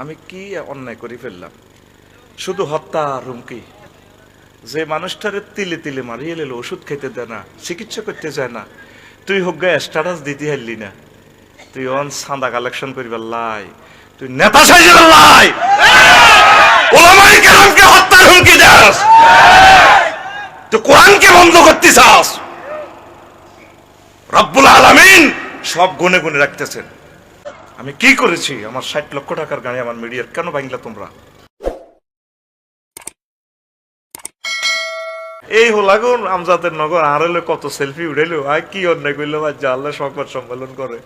আমি কি অন্যায় করে ফেললাম? শুধু হত্যা আর হুমকি। যে মানুষটারে তিলে তিলে মারিয়ে এলো, ওষুধ খেতে দেয় না, চিকিৎসা করতে চায় না, তুই হোক গে স্ট্যাটাস দিতে হারলি না, তুই অন চাঁদা কালেকশন করিবার লাই, তুই নেতা সাইজের লাই, ওলামায়ে কেরামকে হত্যার হুমকি দাস, তুই কোরআনকে বন্ধ করতে চাস। রব্বুল আলামিন সব গুনে গুনে রাখতেছেন। আমি কি করেছি? আমার 60 লক্ষ টাকার গাড়ি আমার মিডিয়ার কেন ভাঙলা তোমরা? এই হোলাগুন আমজাদের নগর আর হলে কত সেলফি উঠাইলো, আর কি অন্যায় করলো বা জানলে সংবাদ সম্মেলন করে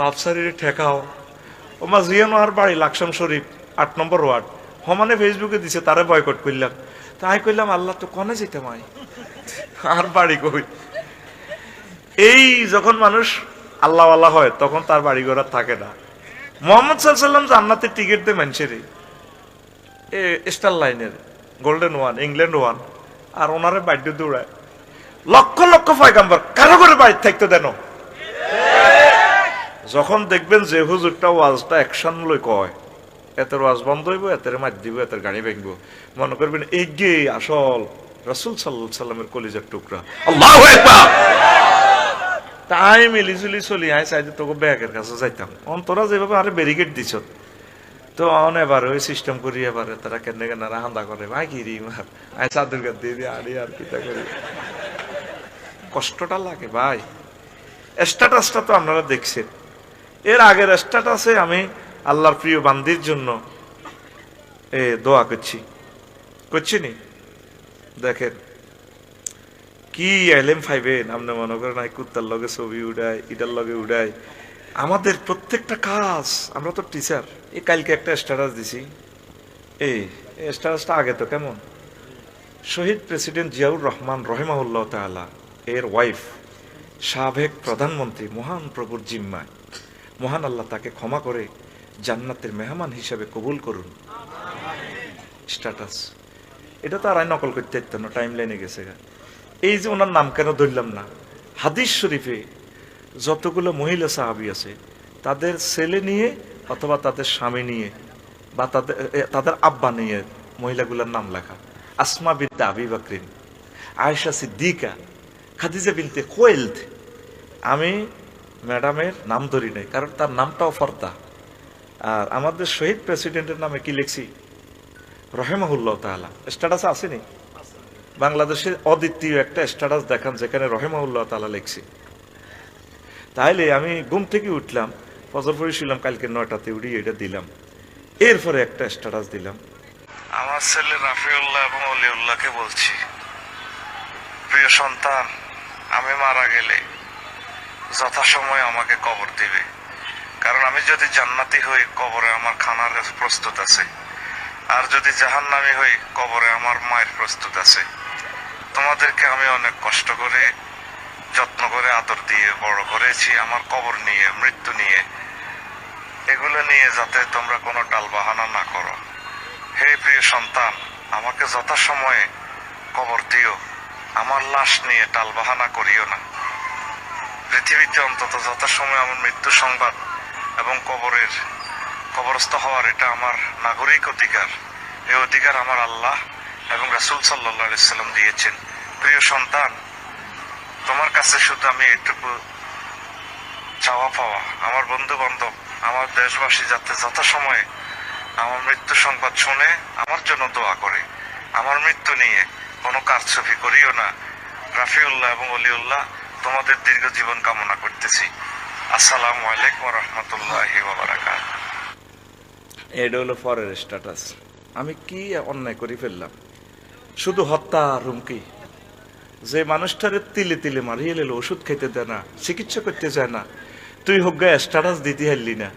আফসারির ঠেকাও। ও মা জিয়ানো আর বাড়ি লাকসাম শরীফ 8 নম্বর ওয়ার্ড, সমানে ফেসবুকে দিছে, তারে বয়কট করলাম। তাই কইলাম আল্লাহ তো কনে যেতে মাই আর বাড়ি কই। এই যখন মানুষ আল্লাহ আল্লাহ হয় তখন তার বাড়ি ঘর থাকে না। মোহাম্মদ সাল্লাল্লাহু আলাইহি ওয়াসাল্লাম জান্নাতের টিকিট দিয়ে মানুষের স্টার লাইনের গোল্ডেন ওয়ান, ইংল্যান্ড ওয়ান, আর ওনারে বাড়ি দৌড়ায় লক্ষ লক্ষ পয়গাম্বর কারো করে বাড়ি থাকতে দেন। যখন দেখবেন যে হুজুরটা ওয়াজটা অ্যাকশন লই কয়, এতের ওয়াজ বন্ধ হইব, এতের মার দিব, এতের গাড়ি ভাঙবো, মনে করবেন এই গে আসল রাসূল সাল্লাল্লাহু আলাইহি সাল্লামের কলিজার টুকরা। আল্লাহু আকবার। তাই মিলিজুলি চলি আয় চাই তোকে ব্যাগের কাছে যাইতাম, অন্তরা যেভাবে আরে ব্যারিকেড দিছ তো এবার ওই সিস্টেম করি, এবারে তারা কেন কেন হান্দা করে ভাই গিরি মার আয় চাদর গাদ দিয়ে দিয়ে আড়ি আর কিটা করি। কষ্টটা লাগে ভাই। স্ট্যাটাসটা তো আপনারা দেখছেন, এর আগের স্ট্যাটাসে আমি আল্লাহর প্রিয় বান্দির জন্য দোয়া করছি নি। দেখেন কি এলএম ফাইভেন, আপনি মনে করেন কুত্তার লগে ছবি উড়ায়, ইটার লগে উড়ায়। আমাদের প্রত্যেকটা কাজ, আমরা তো টিচার। এই কালকে একটা স্ট্যাটাস দিছি, এই স্ট্যাটাসটা আগে তো কেমন, শহীদ প্রেসিডেন্ট জিয়াউর রহমান রহিমাহুল্লাহ তাআলা এর ওয়াইফ, সাবেক প্রধানমন্ত্রী, মহান প্রভুর জিম্মায়, মহান আল্লাহ তাকে ক্ষমা করে জান্নাতের মেহমান হিসেবে কবুল করুন। স্ট্যাটাস এটা তো আর নকল করতে না, টাইম লাইনে গেছে। এই যে ওনার নাম কেন ধরলাম না, হাদিস শরীফে যতগুলো মহিলা সাহাবী আছে তাদের ছেলে নিয়ে অথবা তাদের স্বামী নিয়ে বা তাদের আব্বা নিয়ে মহিলাগুলোর নাম লেখা। আসমা বিনতে আবি বকরিন, আয়েশা সিদ্দিকা, খাদিজা বিনতে খুয়াইলদ। আমি ম্যাডামের নাম ধরি নাই, কারণ তার নামটাও ফর্দা। আর আমাদের শহীদ প্রেসিডেন্টের নামে কি লিখছি? রহিমাহুল্লাহ তাআলা। স্ট্যাটাসে আসেনি? বাংলাদেশের অদ্বিতীয় একটা স্ট্যাটাস দেখান যেখানে রহিমাহুল্লাহ তাআলা লিখছি। তাইলে আমি ঘুম থেকে উঠলাম, ফজর পড়েছিলাম কালকে 9টাতে, উঠি এটা দিলাম। এরপরে একটা স্ট্যাটাস দিলাম, আমার ছেলে রাফিউল্লাহ এবং অলিউল্লাহকে বলছি, প্রিয় সন্তান, আমি মারা গেলে যথাসময়ে আমাকে কবর দিবে, কারণ আমি যদি জান্নাতি হই কবরে আমার খানার প্রস্তুত আছে, আর যদি জাহান্নামী হই কবরে আমার মায়ের প্রস্তুত আছে। তোমাদেরকে আমি অনেক কষ্ট করে যত্ন করে আদর দিয়ে বড় করেছি, আমার কবর নিয়ে, মৃত্যু নিয়ে, এগুলো নিয়ে যাতে তোমরা কোনো টাল বাহানা না করো। হে প্রিয় সন্তান, আমাকে যথাসময়ে কবর দিও, আমার লাশ নিয়ে টাল বাহানা করিও না। পৃথিবীতে অন্তত যথাসময়ে আমার মৃত্যু সংবাদ এবং কবরস্থ হওয়ার এটা আমার নাগরিক অধিকার। এই অধিকার আমার আল্লাহ এবং রাসূল সাল্লাল্লাহু আলাইহি সাল্লাম দিয়েছেন। প্রিয় সন্তান, তোমার কাছে শুধু আমি এটুকু চাওয়া পাওয়া, আমার বন্ধু বান্ধব, আমার দেশবাসী যাতে যথাসময়ে আমার মৃত্যু সংবাদ শুনে আমার জন্য দোয়া করে। আমার মৃত্যু নিয়ে কোনো কারচুপি করিও না। রাফিউল্লাহ এবং অলিউল্লাহ, তোমাদের দীর্ঘ জীবন কামনা করতেছি। আসসালামু আলাইকুম ওয়া রাহমাতুল্লাহি ওয়া বারাকাতুহু। এটা হলো পরের স্ট্যাটাস। আমি কি অন্যায় করে ফেললাম? শুধু হত্যা আর হুমকি। যে মানুষটারে তিলে তিলে মারিয়ে এলো, ওষুধ খেতে দেয় না, চিকিৎসা করতে চায় না, তুই হোক গে স্ট্যাটাস দিতে হারলি না,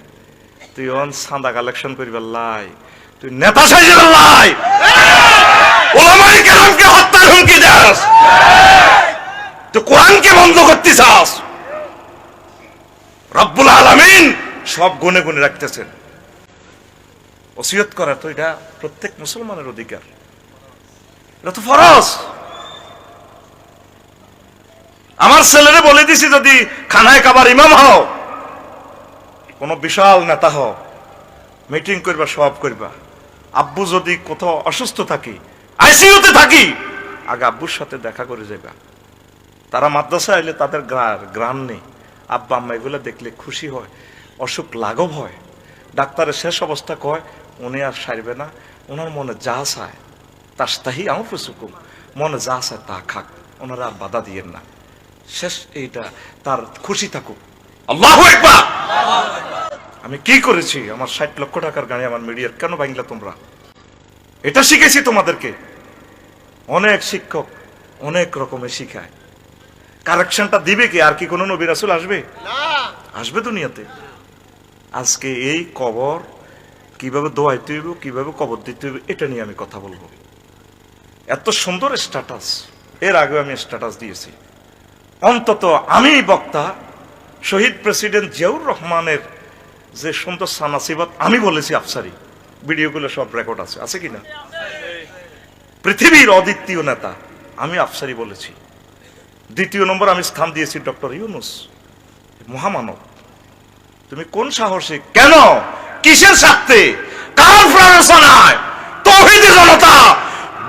তুই অন চাঁদা কালেকশন করিবার লাই, তুই নেতা সাইজের লাই, ওলামায়ে কেরামকে হত্যার হুমকি দাস, তুই কোরআনকে বন্ধ করতে চাস। রব্বুল আলামিন সব গুনে গুনে রাখতেছেন। ওসিয়ত করা তো এটা প্রত্যেক মুসলমানের অধিকার, এটা তো ফরজ। আমার ছেলেরে বলে দিছি, যদি খানায় কাবার ইমাম হও, কোন বিশাল নেতা হও, মিটিং করবা, সব করবা। আব্বু যদি কোথাও অসুস্থ থাকি, আইসিইউতে থাকি, আগে আব্বুর সাথে দেখা করে যাবা। তারা মাদ্রাসা এলে তাদের গ্রাম নেই, আব্বা আম্মা এগুলো দেখলে খুশি হয়, অসুখ লাঘব হয়। ডাক্তারের শেষ অবস্থা কয় উনি আর সারবে না, ওনার মনে যা চায় তাস্তাহি আনফুসুকুম, মনে যা চায় তা খাক, ওনারা আর বাধা দিয়েন না। শেষ এইটা, তার খুশি থাকুক। আল্লাহু আকবার। আমি কি করেছি? আমার 60 লক্ষ টাকার গাড়ি আমার মিডিয়ার কেন ভাঙলা তোমরা? এটা শিখেছি তোমাদেরকে। অনেক শিক্ষক অনেক রকমের শিখায়, কারেকশনটা দিবে কি? আর কি কোনো নবী রাসূল আসবে? আসবে দুনিয়াতে? আজকে এই কবর কিভাবে দোয়াইতে হইব, কিভাবে কবর দিতে হইব, এটা নিয়ে আমি কথা বলবো। এত সুন্দর স্ট্যাটাস, এর আগে আমি স্ট্যাটাস দিয়েছি। অন্তত আমি বক্তা শহীদ প্রেসিডেন্ট জিয়াউর রহমানের যে সুন্দর সানাসিবত আমি বলেছি আফসারি, ভিডিওগুলো সব রেকর্ড আছে, আছে কিনা? পৃথিবীর অদ্বিতীয় নেতা আমি আফসারি বলেছি। দ্বিতীয় নম্বর আমি স্থান দিয়েছি ডক্টর ইউনুস, মহামানব। তুমি কোন সাহসে, কেন, কিসের স্বার্থে, কার প্ররোচনায় তৌহিদি জনতা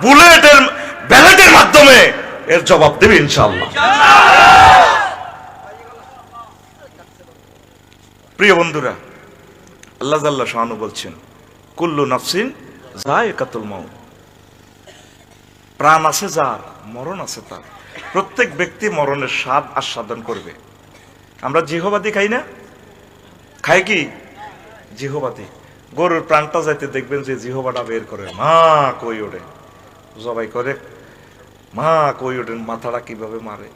বুলেটের ব্যালটের মাধ্যমে এর জবাব দেবে ইনশাআল্লাহ। প্রিয় বন্ধুরা, আল্লাহ জাল্লা শানু বলছেন কুল্লু নাফসিন যায়কাতুল মাউত, প্রাণ আছে যার, মরণ আছে তার। প্রত্যেক ব্যক্তি মরণের স্বাদ আস্বাদন করবে। আমরা জিহবাদি খাই না? খাই কি? জিহবাদি। গরুর প্রাণটা যাইতে দেখবেন যে জিহবাটা বের করে, মা কই ওঠে, জবাই করে মা কই ওঠেন, মাথাটা কিভাবে মারে,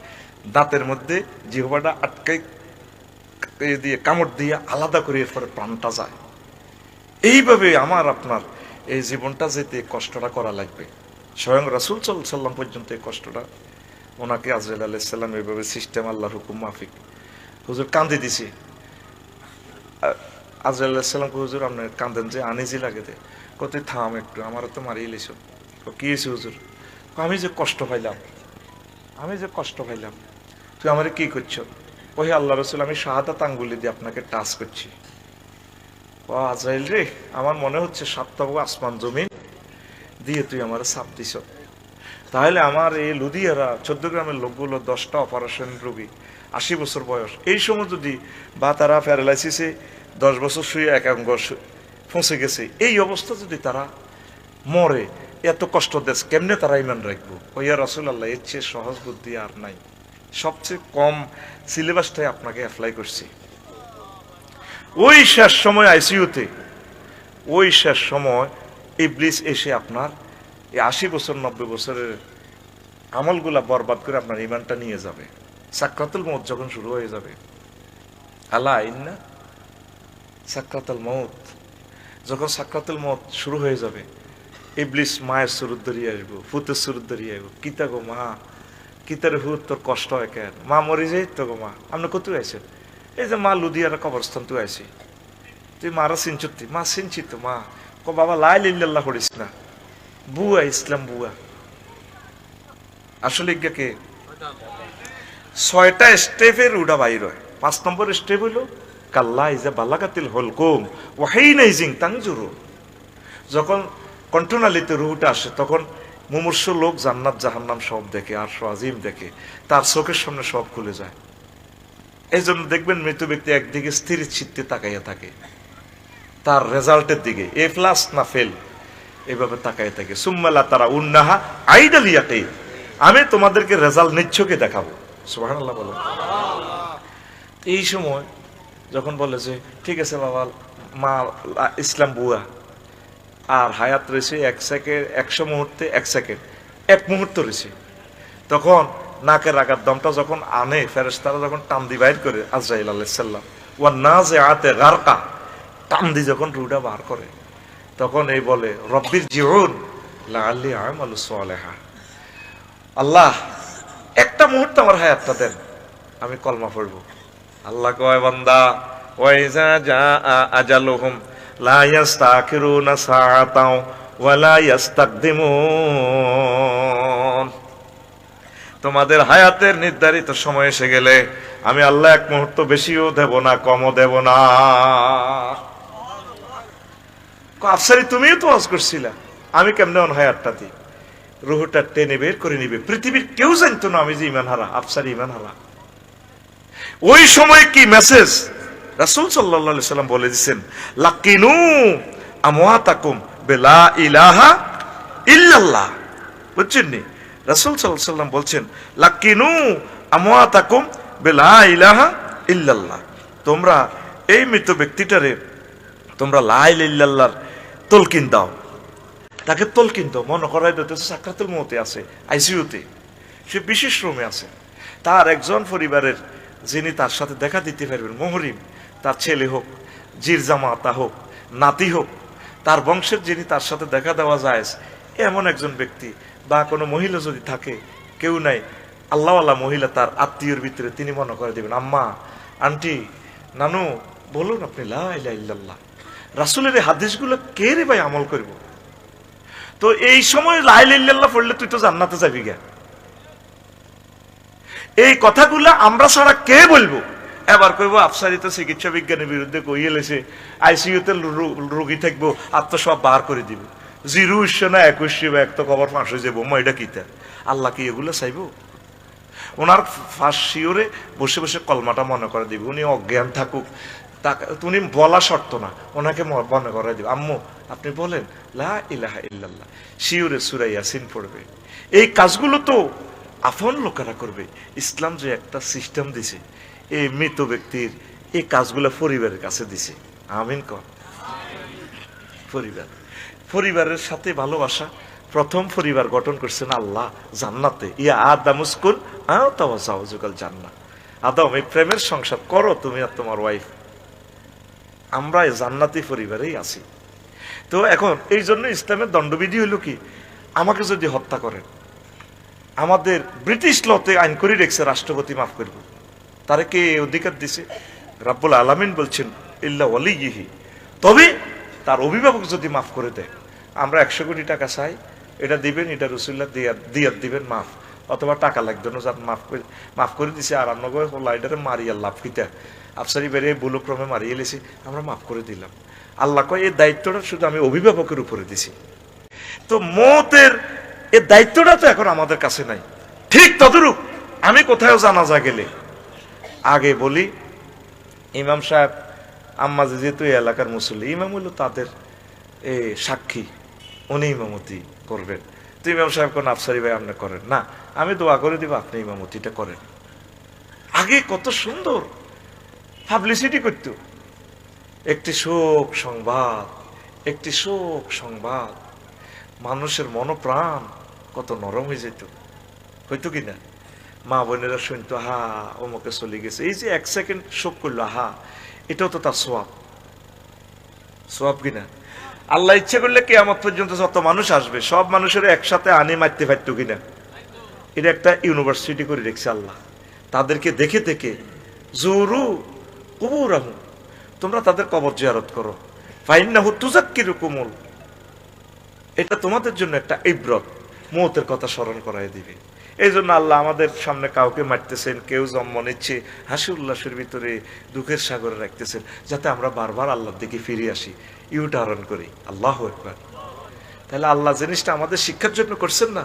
দাঁতের মধ্যে জিহবাটা আটকাই দিয়ে কামড় দিয়ে আলাদা করে এরপরে প্রাণটা যায়। এইভাবে আমার আপনার এই জীবনটা যেতে কষ্টটা করা লাগবে। স্বয়ং রাসূল সাল্লাল্লাহু আলাইহি ওয়াসাল্লাম পর্যন্ত এই কষ্টটা, ওনাকে আজরাইল আলাইহিস সালাম এইভাবে সিস্টেম আল্লাহর হুকুম মাফিক হুজুর কান্দি দিছি। আজরাইল আলাইহিস সালাম হুজুর আপনি কান্দেন যে আনিজি লাগে দে, কত থাম একটু, আমারও তো মারিয়ে লিছ। কি হয়েছে হুজুর? আমি যে কষ্ট পাইলাম, আমি যে কষ্ট পাইলাম, তুই আমারে কি করছো? ওহে আল্লাহ রাসূল, আমি শাহাদাত আঙ্গুলি দিয়ে আপনাকে টাচ করছি। ও আজরাইল রে, আমার মনে হচ্ছে 7 আসমান জমিন দিয়ে তুই আমার চাপ দিছ। তাহলে আমার এই লুধিয়ারা 14 গ্রামের লোকগুলো 10টা অপারেশন রোগী, 80 বছর বয়স, এই সময় যদি, বা তারা প্যারালাইসিসে 10 বছর শুয়ে এক অঙ্গ ফসে গেছে, এই অবস্থা যদি তারা মরে, এত কষ্ট দেশ কেমনে তারা ইমান রাখবো? ওইয়া রাসূলুল্লাহ, এর চেয়ে সহজ বুদ্ধি আর নাই। সবচেয়ে কম সিলেবাসটাই আপনাকে অ্যাপ্লাই করছি। ওই শেষ সময় আইসিইউতে, ওই শেষ সময় ইবলিস এসে আপনার এই 80 বছর 90 বছরের আমলগুলা বরবাদ করে আপনার ইমানটা নিয়ে যাবে। সাকরাতুল মউত যখন শুরু হয়ে যাবে, আলা ইন্না সাকরাতুল মউত, যখন সাকরাতুল মউত শুরু হয়ে যাবে, ইবলিস মায়ের সুরত ধরিয়ে আসবো, ফুতের সুরত ধরিয়ে আসবো, কিতা গো মা, কিতার হুত তোর কষ্ট হয় কেন, মা মরে যাই তো গো মা, আপনি কোথায় আইছেন? এই যে মা লুধিয়ারা কবরস্থান তুই আইসি, তুই মারা চিনচুতি, মা চিনছি তো মা। কো বাবা লা ইলাহা করিস না, বুয়া ইসলাম বুয়া। আসলে কে 6টা স্টেপের উডা বাইর হয়। 5 নম্বর স্টেপ হইল কাল্লা ইজা বালাগাতিল হুলকুম ওয়া হিনাইজিং তানজুরু, যখন কণ্ঠনালীতে রুহটা আসে তখন মুমূর্ষ লোক জান্নাত জাহান্নাম সব দেখে, আর আজিম দেখে, তার চোখের সামনে সব খুলে যায়। এই জন্য দেখবেন মৃত ব্যক্তি একদিকে স্থির চিত্তে তাকাইয়া থাকে, তার রেজাল্টের দিকে, এ প্লাস না ফেল, এইভাবে তাকাইয়া থাকে। সুম্মালা তারা উন্নাহা আইডালিয়াতে, আমি তোমাদেরকে রেজাল্ট নিচ্ছকে দেখাবো। সুবহানাল্লাহ বলো। এই সময় যখন বলে যে ঠিক আছে বাবা, মা ইসলাম বুয়া, আর হায়াত রয়েছে 1 সেকেন্ড, 100 মুহূর্তে 1 সেকেন্ড, 1 মুহূর্ত রয়েছে, তখন নাকের আগার দমটা যখন আনে ফেরেশতারা, যখন টান দি বাইর করে আজরাইল আলাইহিস সালাম, ওয়া নাজিআতে গারকা, টান দি যখন রুহটা বার করে, তখন এই বলে রব্বির জিউন লাআল্লি আমালু সালিহা, আল্লাহ একটা মুহূর্ত আমার হায়াতটা দেন, আমি কলমা পড়ব। আল্লাহ কয় বান্দা ওয়াইজা জাআ আজালুহুম লা ইস্তাখিরুনা সাআতাও ওয়া লা ইস্তাকদিমুন, তোমাদের হায়াতের নির্ধারিত সময় এসে গেলে আমি আল্লাহ 1 মুহূর্ত বেশিও দেব না, কমও দেব না। আফসারি তুমিও তো ওয়াজ করছিলা, আমি কেমনে অন হয় আটটা দিই, রুহটা টেনে বের করে নিবে। পৃথিবীর কেউ জানতো না আমি যে ইমান হারা, আফসারি ইমান হারা। ওই সময় কি মেসেজ রাসূল সাল্লাল্লাহু আলাইহি সাল্লাম বলে দিয়েছেন, লাকিনু আমওয়াতাকুম বিলা ইলাহা ইল্লাল্লাহ। বুঝছেন নি? রাসূল সাল্লাল্লাহু আলাইহি সাল্লাম বলছেন, লাকিনু আমওয়াতাকুম বিলা ইলাহা ইল্লাল্লাহ। তোমরা এই মৃত ব্যক্তিটারে তোমরা লা ইলাহা ইল্লাল্লাহর তলকিন দাও, তাকে তলকিন দাও। মনে করাই দিতে সাকরাতুল মউতে আছে, আইসিইউতে, সে বিশেষ রুমে আছে। তার একজন পরিবারের যিনি তার সাথে দেখা দিতে পারবেন, মুহরিম, তার ছেলে হোক, জির জামাতা হোক, নাতি হোক, তার বংশের যিনি তার সাথে দেখা দেওয়া যায়, এমন একজন ব্যক্তি বা কোনো মহিলা যদি থাকে, কেউ নাই, আল্লাহওয়ালা মহিলা তার আত্মীয়র ভিতরে, তিনি মনে করে দিবেন, আম্মা, আন্টি, নানু, বলুন আপনি লা ইলাহা ইল্লাল্লাহ। রাসূলের এই হাদিসগুলো কে রে ভাই আমল করব? তো এই সময় লা ইলাহা ইল্লাল্লাহ পড়লে তুই তো জান্নাতে যাবি গা। এই কথাগুলো আমরা ছাড়া কে বলবো? এবার কইব আফসারি তো চিকিৎসা বিজ্ঞানের বিরুদ্ধে কইয়েলেছে, আইসিইউতে রোগী থাকবো, আত্মসব বার করে দিব, 0 না 21 বা এক তো কবর ফাঁস হয়ে যাবো, এটা কিতা? আল্লাহ কি এগুলো চাইবো? ওনার ফাঁস শিওরে বসে বসে কলমাটা মনে করে দিব, উনি অজ্ঞান থাকুক, উনি বলা শর্ত না, ওনাকে মনে করে দিব, আম্মু আপনি বলেন লা ইলাহা ইল্লাল্লাহ, শিওরে সূরা ইয়াসিন পড়বে। এই কাজগুলো তো আফন লোকেরা করবে। ইসলাম যে একটা সিস্টেম দিছে, এই মৃত ব্যক্তির এই কাজগুলো পরিবারের কাছে দিছে। আমিন কর। পরিবারের সাথে ভালোবাসা। প্রথম পরিবার গঠন করছেন আল্লাহ জান্নাতে, ইয়া আদামুসকুন আওতাওয়াজাউজুকাল জান্নাহ। আদম, এই প্রেমের সংসার করো তুমি আর তোমার ওয়াইফ। আমরা এই জান্নাতি পরিবারেই আছি। তো এখন এই জন্য ইসলামের দণ্ডবিধি হইল কি, আমাকে যদি হত্যা করেন, আমাদের ব্রিটিশ লতে আইন করে রেখেছে রাষ্ট্রপতি মাফ করব। তারে কে অধিকার দিছে? রাব্বুল আলামিন বলছেন ইল্লা ওয়ালিয়িহি, তবে তার অভিভাবক যদি মাফ করে দেয়। আমরা 100 কোটি টাকা চাই, এটা দিবেন, এটা রাসূলুল্লাহ দিয়াত দিবেন, মাফ, অথবা টাকা লাগবে না, যার মাফ করে দিছে। আর আমরা লাইডারে মারিয়া লাভ কিতা, আফসারি বেরিয়ে ভুলক্রমে মারিয়ে এলেছি, আমরা মাফ করে দিলাম। আল্লাহ কয় এই দায়িত্বটা শুধু আমি অভিভাবকের উপরে দিছি। তো মওতের এই দায়িত্বটা তো এখন আমাদের কাছে নাই। ঠিক ততরূপ আমি কোথাও জানাজা গেলে আগে বলি, ইমাম সাহেব, আম্মা যেহেতু এই এলাকার মুসল্লি, ইমাম হলো তাদের সাক্ষী, উনি ইমামতি করবেন। তো ইমাম সাহেব কোন আফসারি ভাই আপনি করেন না, আমি দোয়া করে দিব আপনি ইমামতিটা করেন। আগে কত সুন্দর পাবলিসিটি করত। একটি শোক সংবাদ, মানুষের মনপ্রাণ কত নরম হয়ে যেত, হইতো কিনা? মা বোনেরা শুনতো, হা অমুকে চলে গেছে, এই যে 1 সেকেন্ড শোক করলো, হা, এটাও তো তার সোয়াব কিনা? আল্লাহ ইচ্ছে করলে কিয়ামত পর্যন্ত যত মানুষ আসবে সব মানুষের একসাথে আনে মারতে পারতো কিনা? এটা একটা ইউনিভার্সিটি করে রেখেছে আল্লাহ। তাদেরকে দেখে দেখে জুরু কুবুরাহুম, তোমরা তাদের কবর জিয়ারত করো, ফাইন্নাহু তুযাক্কিরুকুমুল, এটা তোমাদের জন্য একটা ইবরত, মওতের কথা স্মরণ করায় দিবে। এই জন্য আল্লাহ আমাদের সামনে কাউকে মারতেছেন, কেউ জন্ম নিচ্ছে, হাসি উল্লাসের ভিতরে দুঃখের সাগরে রাখতেছেন, যাতে আমরা বারবার আল্লাহর দিকে ফিরে আসি, ইউটার্ন করি। আল্লাহু আকবার। তাহলে আল্লাহ জিনিসটা আমাদের শিক্ষার জন্য করছেন না?